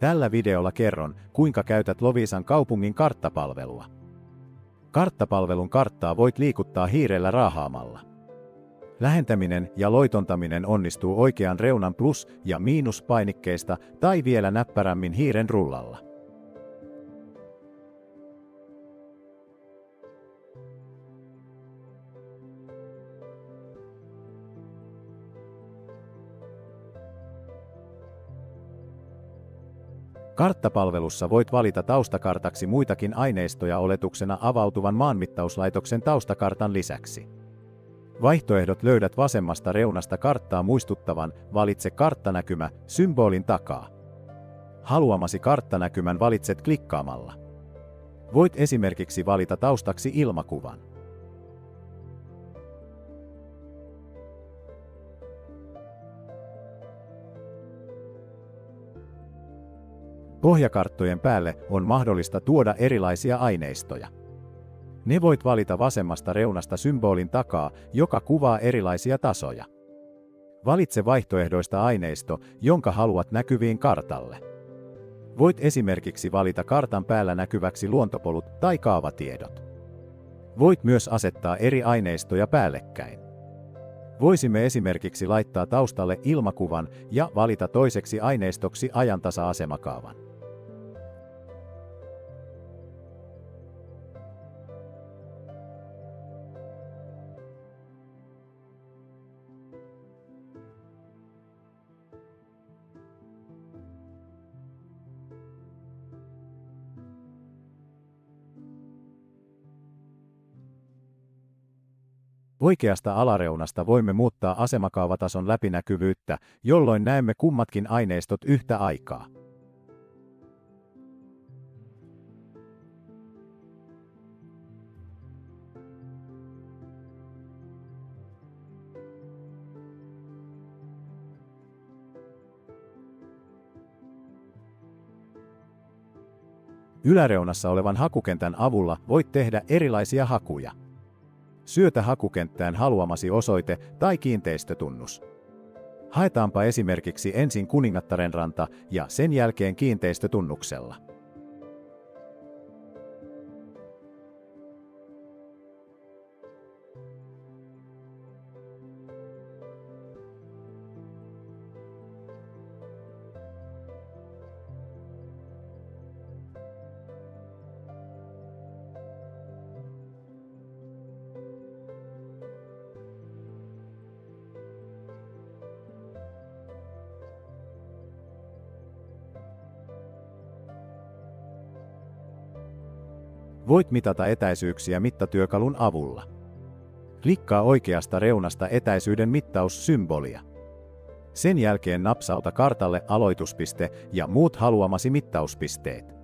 Tällä videolla kerron, kuinka käytät Loviisan kaupungin karttapalvelua. Karttapalvelun karttaa voit liikuttaa hiirellä raahaamalla. Lähentäminen ja loitontaminen onnistuu oikean reunan plus- ja miinuspainikkeista tai vielä näppärämmin hiiren rullalla. Karttapalvelussa voit valita taustakartaksi muitakin aineistoja oletuksena avautuvan maanmittauslaitoksen taustakartan lisäksi. Vaihtoehdot löydät vasemmasta reunasta karttaa muistuttavan valitse karttanäkymä symbolin takaa. Haluamasi karttanäkymän valitset klikkaamalla. Voit esimerkiksi valita taustaksi ilmakuvan. Pohjakarttojen päälle on mahdollista tuoda erilaisia aineistoja. Ne voit valita vasemmasta reunasta symbolin takaa, joka kuvaa erilaisia tasoja. Valitse vaihtoehdoista aineisto, jonka haluat näkyviin kartalle. Voit esimerkiksi valita kartan päällä näkyväksi luontopolut tai kaavatiedot. Voit myös asettaa eri aineistoja päällekkäin. Voisimme esimerkiksi laittaa taustalle ilmakuvan ja valita toiseksi aineistoksi ajantasa-asemakaavan. Oikeasta alareunasta voimme muuttaa asemakaavatason läpinäkyvyyttä, jolloin näemme kummatkin aineistot yhtä aikaa. Yläreunassa olevan hakukentän avulla voit tehdä erilaisia hakuja. Syötä hakukenttään haluamasi osoite tai kiinteistötunnus. Haetaanpa esimerkiksi ensin Kuningattarenranta ja sen jälkeen kiinteistötunnuksella. Voit mitata etäisyyksiä mittatyökalun avulla. Klikkaa oikeasta reunasta etäisyyden mittaussymbolia. Sen jälkeen napsauta kartalle aloituspiste ja muut haluamasi mittauspisteet.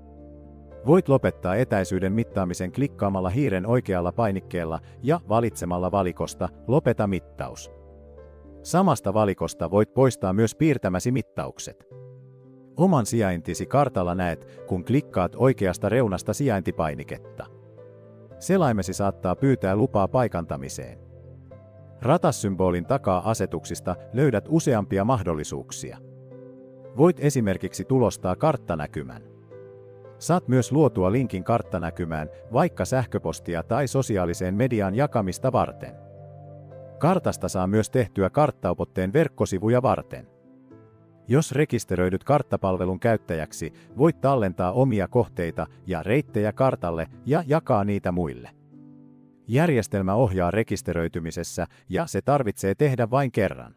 Voit lopettaa etäisyyden mittaamisen klikkaamalla hiiren oikealla painikkeella ja valitsemalla valikosta Lopeta mittaus. Samasta valikosta voit poistaa myös piirtämäsi mittaukset. Oman sijaintisi kartalla näet, kun klikkaat oikeasta reunasta sijaintipainiketta. Selaimesi saattaa pyytää lupaa paikantamiseen. Ratassymbolin takaa asetuksista löydät useampia mahdollisuuksia. Voit esimerkiksi tulostaa karttanäkymän. Saat myös luotua linkin karttanäkymään, vaikka sähköpostia tai sosiaaliseen mediaan jakamista varten. Kartasta saa myös tehtyä karttaupotteen verkkosivuja varten. Jos rekisteröidyt karttapalvelun käyttäjäksi, voit tallentaa omia kohteita ja reittejä kartalle ja jakaa niitä muille. Järjestelmä ohjaa rekisteröitymisessä ja se tarvitsee tehdä vain kerran.